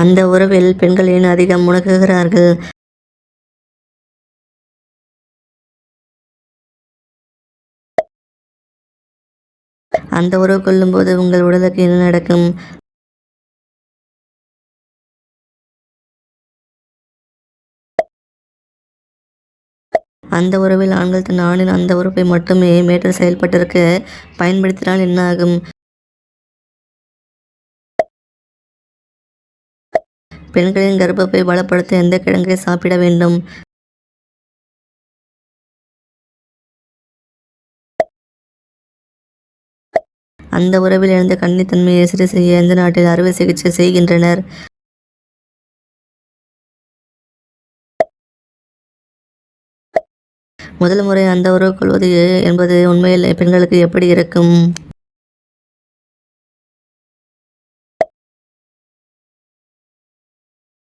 அந்த உறவில் பெண்கள் ஏன் அதிகம் முடக்குகிறார்கள்? அந்த உறவு கொள்ளும்போது உங்கள் உடலுக்கு என்ன நடக்கும்? அந்த உறவில் ஆண்கள் தன் ஆணின் அந்த உறுப்பை மட்டுமே மேட்டர் செயல்பட்டிருக்க பயன்படுத்தினால் என்ன ஆகும்? பெண்களின் கர்ப்பப்பை பலப்படுத்த எந்த கிழங்கை சாப்பிட வேண்டும்? அந்த உறவில் இருந்து கன்னித்தன்மையை சரி செய்ய எந்த நாட்டில் அறுவை சிகிச்சை செய்கின்றனர்? முதல் முறை அந்த உறவு கொள்வது என்பது உண்மையில் பெண்களுக்கு எப்படி இருக்கும்?